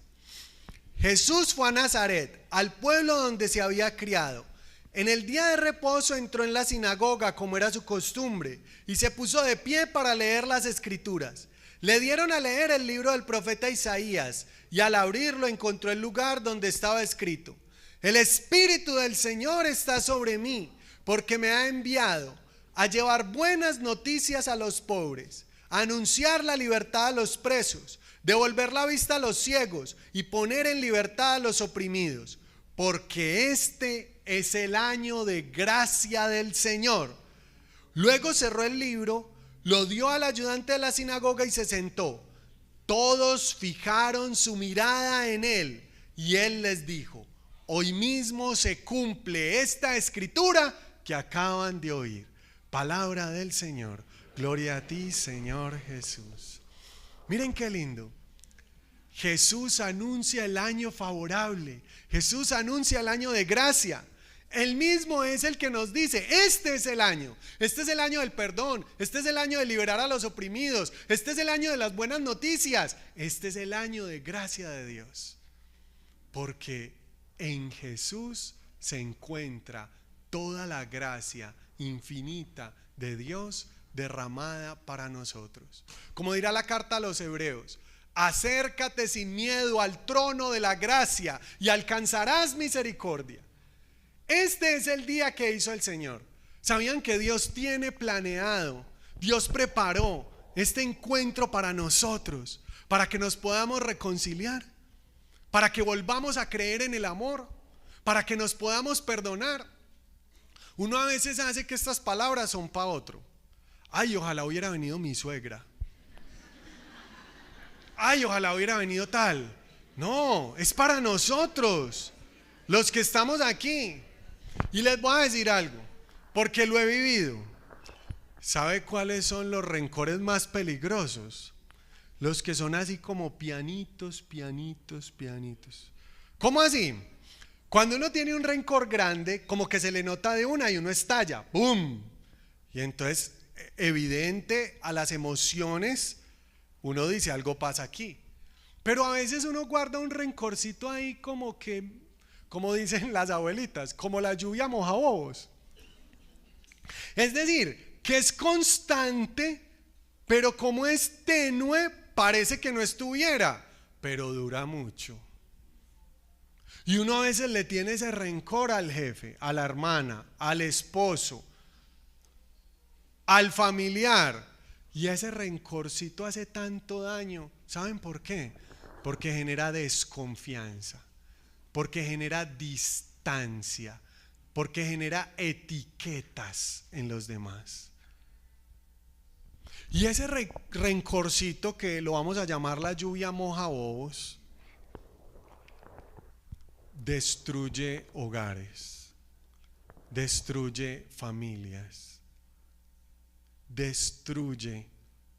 [SPEAKER 1] Jesús fue a Nazaret, al pueblo donde se había criado. En el día de reposo entró en la sinagoga, como era su costumbre, y se puso de pie para leer las escrituras. Le dieron a leer el libro del profeta Isaías, y al abrirlo encontró el lugar donde estaba escrito: El Espíritu del Señor está sobre mí, porque me ha enviado a llevar buenas noticias a los pobres, a anunciar la libertad a los presos, devolver la vista a los ciegos y poner en libertad a los oprimidos, porque este es el año de gracia del Señor. Luego cerró el libro, lo dio al ayudante de la sinagoga y se sentó. Todos fijaron su mirada en él y él les dijo: hoy mismo se cumple esta escritura que acaban de oír. Palabra del Señor. Gloria a ti, Señor Jesús. Miren qué lindo. Jesús anuncia el año favorable. Jesús anuncia el año de gracia. Él mismo es el que nos dice: este es el año. Este es el año del perdón. Este es el año de liberar a los oprimidos. Este es el año de las buenas noticias. Este es el año de gracia de Dios. Porque en Jesús se encuentra toda la gracia infinita de Dios derramada para nosotros. Como dirá la carta a los Hebreos: acércate sin miedo al trono de la gracia y alcanzarás misericordia. Este es el día que hizo el Señor. ¿Sabían que Dios tiene planeado, Dios preparó este encuentro para nosotros, para que nos podamos reconciliar, para que volvamos a creer en el amor, para que nos podamos perdonar? Uno a veces hace que estas palabras son para otro. Ay, ojalá hubiera venido mi suegra. Ay, ojalá hubiera venido tal. No, es para nosotros, los que estamos aquí. Y les voy a decir algo, porque lo he vivido. ¿Sabe cuáles son los rencores más peligrosos? Los que son así como pianitos, pianitos, pianitos. ¿Cómo así? Cuando uno tiene un rencor grande, como que se le nota de una y uno estalla, ¡pum! Y entonces, evidente a las emociones, uno dice: algo pasa aquí. Pero a veces uno guarda un rencorcito ahí como que, como dicen las abuelitas, como la lluvia moja bobos. Es decir, que es constante, pero como es tenue, parece que no estuviera, pero dura mucho. Y uno a veces le tiene ese rencor al jefe, a la hermana, al esposo, al familiar. Y ese rencorcito hace tanto daño. ¿Saben por qué? Porque genera desconfianza, porque genera distancia, porque genera etiquetas en los demás. Y ese rencorcito, que lo vamos a llamar la lluvia moja bobos, destruye hogares, destruye familias, destruye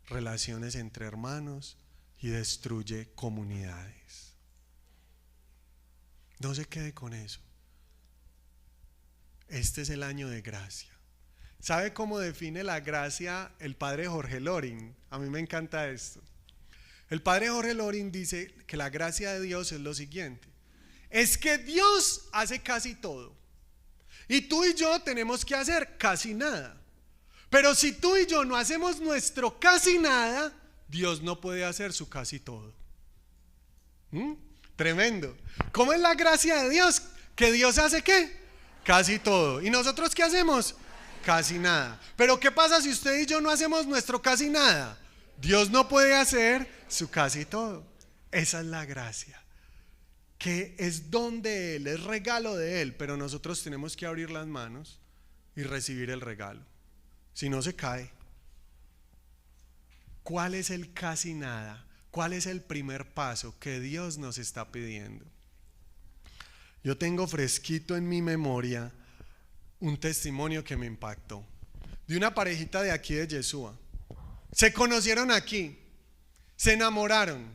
[SPEAKER 1] relaciones entre hermanos y destruye comunidades. No se quede con eso. Este es el año de gracia. ¿Sabe cómo define la gracia el padre Jorge Loring? A mí me encanta esto. El padre Jorge Loring dice que la gracia de Dios es lo siguiente: es que Dios hace casi todo y tú y yo tenemos que hacer casi nada. Pero si tú y yo no hacemos nuestro casi nada, Dios no puede hacer su casi todo. Tremendo. ¿Cómo es la gracia de Dios? Que Dios hace ¿qué? Casi todo. ¿Y nosotros qué hacemos? Casi nada. Pero ¿qué pasa si usted y yo no hacemos nuestro casi nada? Dios no puede hacer su casi todo. Esa es la gracia, que es don de Él, es regalo de Él, pero nosotros tenemos que abrir las manos y recibir el regalo. Si no, se cae. ¿Cuál es el casi nada? ¿Cuál es el primer paso que Dios nos está pidiendo? Yo tengo fresquito en mi memoria un testimonio que me impactó, de una parejita de aquí de Yeshua. Se conocieron aquí, se enamoraron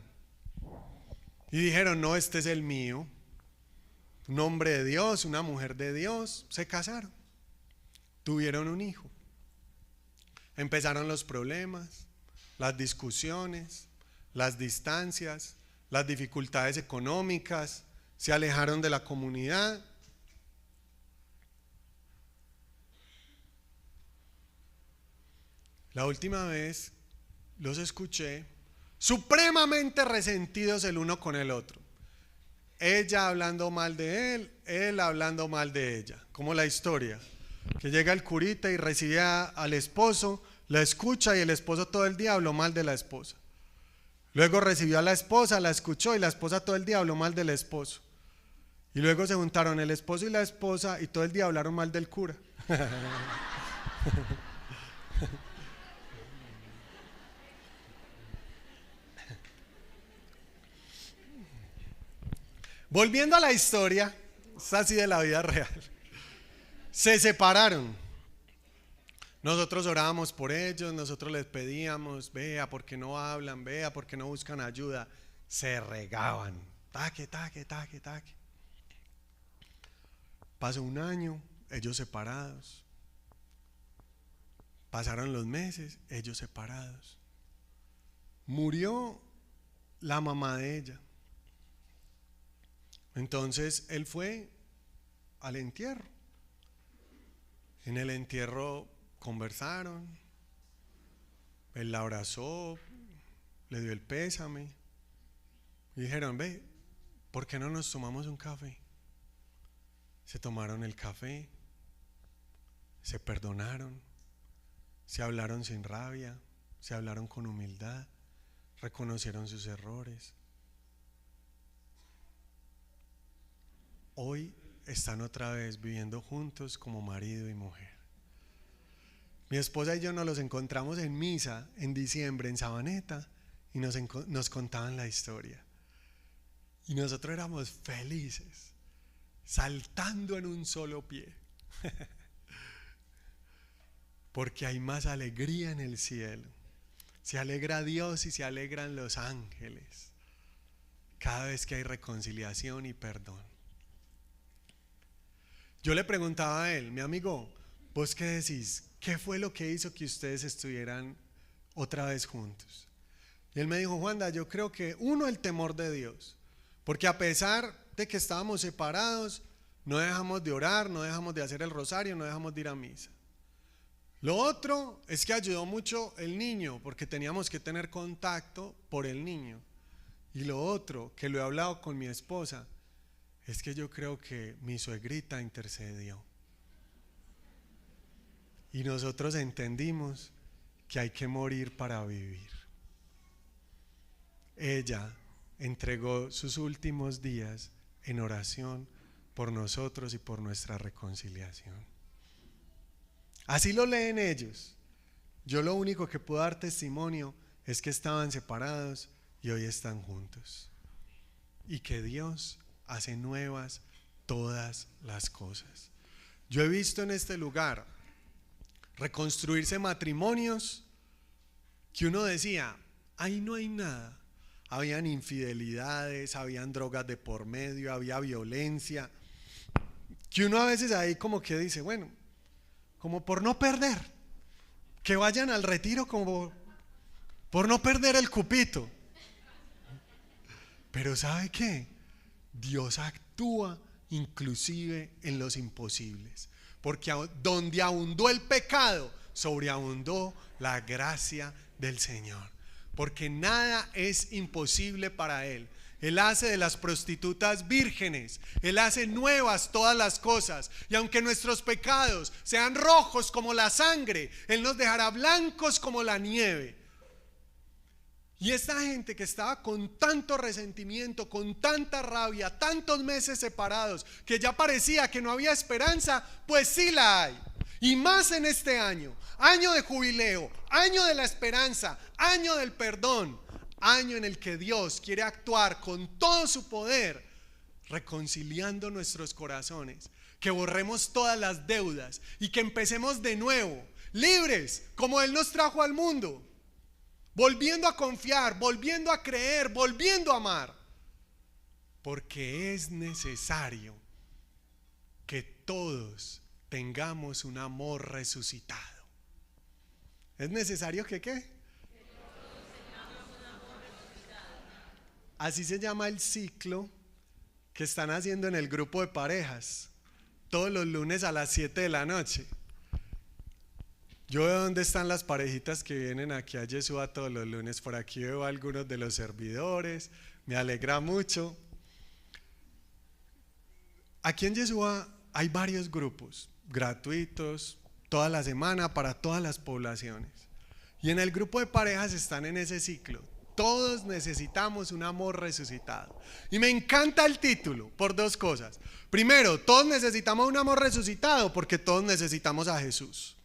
[SPEAKER 1] y dijeron: no, este es el mío. Un hombre de Dios, una mujer de Dios. Se casaron, tuvieron un hijo. Empezaron los problemas, las discusiones, las distancias, las dificultades económicas. Se alejaron de la comunidad. La última vez los escuché supremamente resentidos el uno con el otro. Ella hablando mal de él hablando mal de ella. Como la historia, que llega el curita y recibe al esposo, la escucha y el esposo todo el día habló mal de la esposa. Luego recibió a la esposa, la escuchó y la esposa todo el día habló mal del esposo. Y luego se juntaron el esposo y la esposa y todo el día hablaron mal del cura. Volviendo a la historia, es así de la vida real. Se separaron. Nosotros orábamos por ellos, nosotros les pedíamos: vea, ¿por qué no hablan? Vea, ¿por qué no buscan ayuda? Se regaban. Taque, taque, taque, taque. Pasó un año, ellos separados. Pasaron los meses, ellos separados. Murió la mamá de ella. Entonces él fue al entierro. En el entierro conversaron, él la abrazó, le dio el pésame y dijeron: ve, ¿por qué no nos tomamos un café? Se tomaron el café, se perdonaron, se hablaron sin rabia, se hablaron con humildad, reconocieron sus errores. Hoy están otra vez viviendo juntos como marido y mujer. Mi esposa y yo nos los encontramos en misa en diciembre en Sabaneta y nos contaban la historia. Y nosotros éramos felices, saltando en un solo pie. Porque hay más alegría en el cielo. Se alegra Dios y se alegran los ángeles cada vez que hay reconciliación y perdón. Yo le preguntaba a él: mi amigo, ¿vos qué decís? ¿Qué fue lo que hizo que ustedes estuvieran otra vez juntos? Y él me dijo: Juanda, yo creo que uno, el temor de Dios, porque a pesar de que estábamos separados, no dejamos de orar, no dejamos de hacer el rosario, no dejamos de ir a misa. Lo otro es que ayudó mucho el niño, porque teníamos que tener contacto por el niño. Y lo otro, que lo he hablado con mi esposa, es que yo creo que mi suegrita intercedió. Y nosotros entendimos que hay que morir para vivir. Ella entregó sus últimos días en oración por nosotros y por nuestra reconciliación. Así lo leen ellos. Yo lo único que puedo dar testimonio es que estaban separados y hoy están juntos. Y que Dios hace nuevas todas las cosas. Yo he visto en este lugar reconstruirse matrimonios que uno decía: ahí no hay nada. Habían infidelidades, habían drogas de por medio, había violencia, que uno a veces ahí como que dice: bueno, como por no perder, que vayan al retiro como por no perder el cupito. Pero ¿sabe qué? Dios actúa inclusive en los imposibles, porque donde abundó el pecado, sobreabundó la gracia del Señor, porque nada es imposible para Él. Él hace de las prostitutas vírgenes, Él hace nuevas todas las cosas, y aunque nuestros pecados sean rojos como la sangre, Él nos dejará blancos como la nieve. Y esta gente que estaba con tanto resentimiento, con tanta rabia, tantos meses separados, que ya parecía que no había esperanza, pues sí la hay. Y más en este año, año de jubileo, año de la esperanza, año del perdón, año en el que Dios quiere actuar con todo su poder, reconciliando nuestros corazones, que borremos todas las deudas y que empecemos de nuevo, libres, como Él nos trajo al mundo, volviendo a confiar, volviendo a creer, volviendo a amar, porque es necesario que todos tengamos un amor resucitado. ¿Es necesario que qué? Así se llama el ciclo que están haciendo en el grupo de parejas, todos los lunes a las 7 de la noche. Yo veo dónde están las parejitas que vienen aquí a Yeshua todos los lunes. Por aquí veo a algunos de los servidores, me alegra mucho. Aquí en Yeshua hay varios grupos gratuitos toda la semana para todas las poblaciones. Y en el grupo de parejas están en ese ciclo. Todos necesitamos un amor resucitado. Y me encanta el título por dos cosas. Primero, todos necesitamos un amor resucitado porque todos necesitamos a Jesús.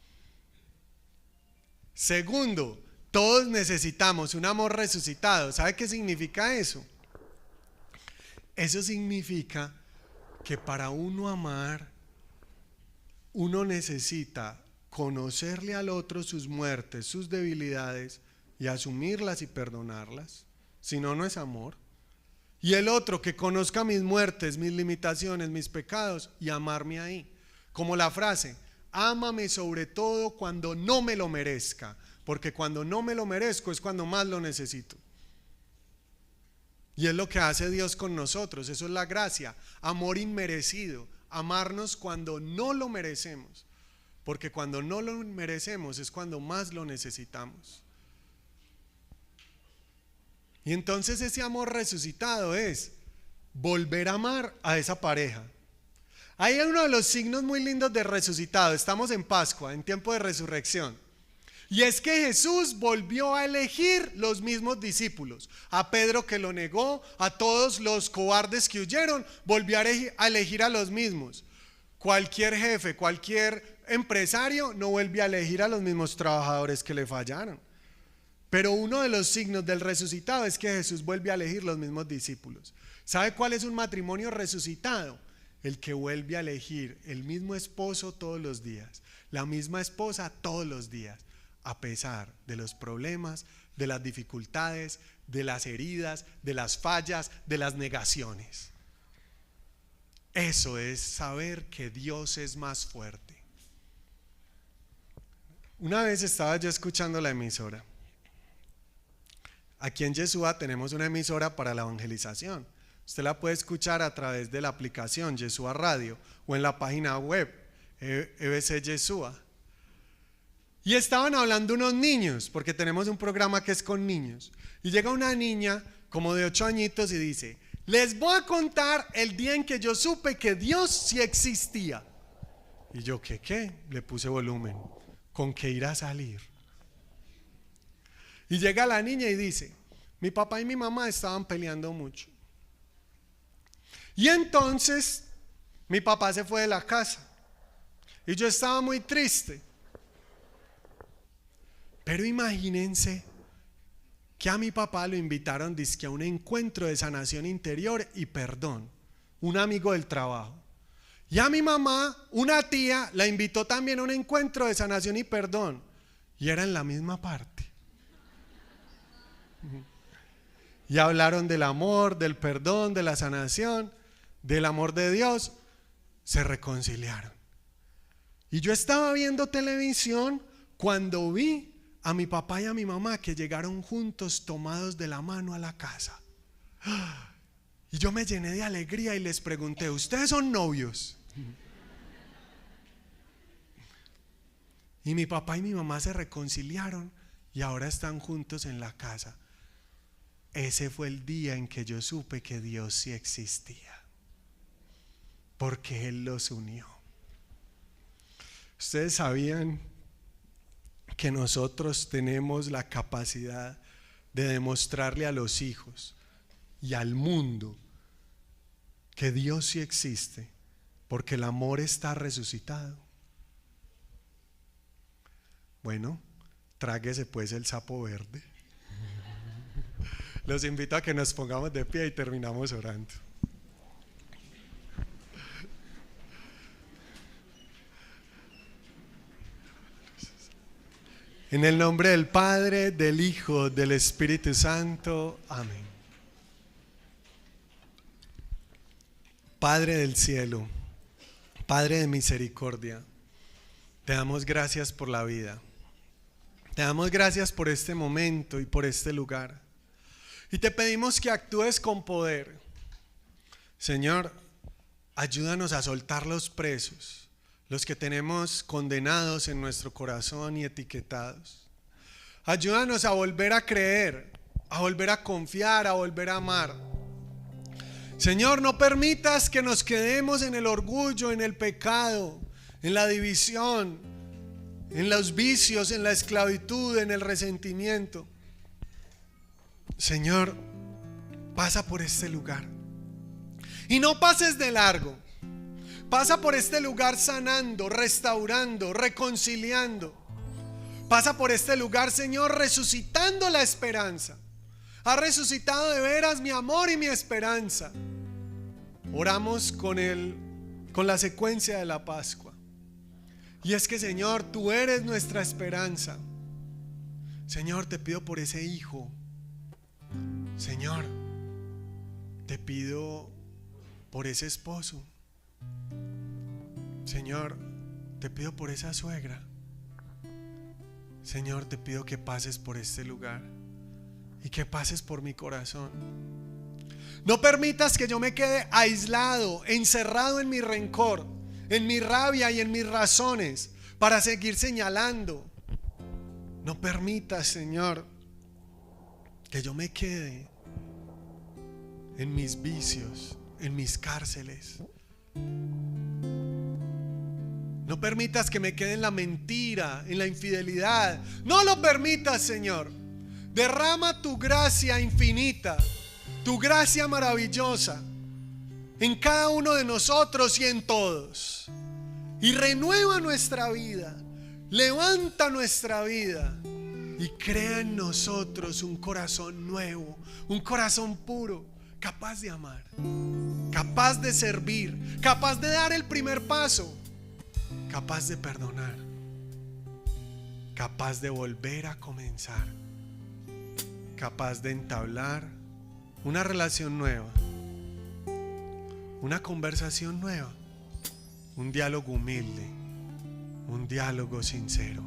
[SPEAKER 1] Segundo, todos necesitamos un amor resucitado. ¿Sabe qué significa eso? Eso significa que para uno amar, uno necesita conocerle al otro sus muertes, sus debilidades y asumirlas y perdonarlas. Si no, no es amor. Y el otro que conozca mis muertes, mis limitaciones, mis pecados y amarme ahí. Como la frase, ámame sobre todo cuando no me lo merezca, porque cuando no me lo merezco es cuando más lo necesito. Y es lo que hace Dios con nosotros, eso es la gracia, amor inmerecido, amarnos cuando no lo merecemos, porque cuando no lo merecemos es cuando más lo necesitamos. Y entonces ese amor resucitado es volver a amar a esa pareja. Hay uno de los signos muy lindos de resucitado, estamos en Pascua, en tiempo de resurrección. Y es que Jesús volvió a elegir los mismos discípulos. A Pedro que lo negó, a todos los cobardes que huyeron, volvió a elegir a los mismos. Cualquier jefe, cualquier empresario no vuelve a elegir a los mismos trabajadores que le fallaron. Pero uno de los signos del resucitado es que Jesús vuelve a elegir los mismos discípulos. ¿Sabe cuál es un matrimonio resucitado? El que vuelve a elegir el mismo esposo todos los días, la misma esposa todos los días, a pesar de los problemas, de las dificultades, de las heridas, de las fallas, de las negaciones. Eso es saber que Dios es más fuerte. Una vez estaba yo escuchando la emisora. Aquí en Yeshua tenemos una emisora para la evangelización. Usted la puede escuchar a través de la aplicación Yeshua Radio o en la página web EBC Yeshua. Y estaban hablando unos niños, porque tenemos un programa que es con niños. Y llega una niña como de 8 añitos y dice, les voy a contar el día en que yo supe que Dios sí existía. Y yo, ¿qué? Le puse volumen. ¿Con qué irá a salir? Y llega la niña y dice, mi papá y mi mamá estaban peleando mucho. Y entonces mi papá se fue de la casa. Y yo estaba muy triste. Pero imagínense que a mi papá lo invitaron dizque a un encuentro de sanación interior y perdón, un amigo del trabajo. Y a mi mamá, una tía, la invitó también a un encuentro de sanación y perdón. Y era en la misma parte. Y hablaron del amor, del perdón, de la sanación, del amor de Dios. Se reconciliaron. Y yo estaba viendo televisión cuando vi a mi papá y a mi mamá que llegaron juntos tomados de la mano a la casa. Y yo me llené de alegría y les pregunté, ¿ustedes son novios? Y mi papá y mi mamá se reconciliaron y ahora están juntos en la casa. Ese fue el día en que yo supe que Dios sí existía, porque Él los unió. Ustedes sabían que nosotros tenemos la capacidad de demostrarle a los hijos y al mundo que Dios sí existe, porque el amor está resucitado. Bueno, tráguese pues el sapo verde. Los invito a que nos pongamos de pie y terminamos orando. En el nombre del Padre, del Hijo, del Espíritu Santo. Amén. Padre del cielo, Padre de misericordia, te damos gracias por la vida. Te damos gracias por este momento y por este lugar. Y te pedimos que actúes con poder. Señor, ayúdanos a soltar los presos, los que tenemos condenados en nuestro corazón y etiquetados. Ayúdanos a volver a creer, a volver a confiar, a volver a amar. Señor, no permitas que nos quedemos en el orgullo, en el pecado, en la división, en los vicios, en la esclavitud, en el resentimiento. Señor, pasa por este lugar y no pases de largo. Pasa por este lugar sanando, restaurando, reconciliando. Pasa por este lugar, Señor, resucitando la esperanza. Ha resucitado de veras mi amor y mi esperanza. Oramos con la secuencia de la Pascua. Y es que, Señor, tú eres nuestra esperanza. Señor, te pido por ese hijo. Señor, te pido por ese esposo. Señor, te pido por esa suegra. Señor, te pido que pases por este lugar y que pases por mi corazón. No permitas que yo me quede aislado, encerrado en mi rencor, en mi rabia y en mis razones para seguir señalando. No permitas, Señor, que yo me quede en mis vicios, en mis cárceles. No permitas que me quede en la mentira, en la infidelidad. No lo permitas, Señor. Derrama tu gracia infinita, tu gracia maravillosa en cada uno de nosotros y en todos. Y renueva nuestra vida, levanta nuestra vida y crea en nosotros un corazón nuevo, un corazón puro, capaz de amar, capaz de servir, capaz de dar el primer paso, capaz de perdonar, capaz de volver a comenzar, capaz de entablar una relación nueva, una conversación nueva, un diálogo humilde, un diálogo sincero.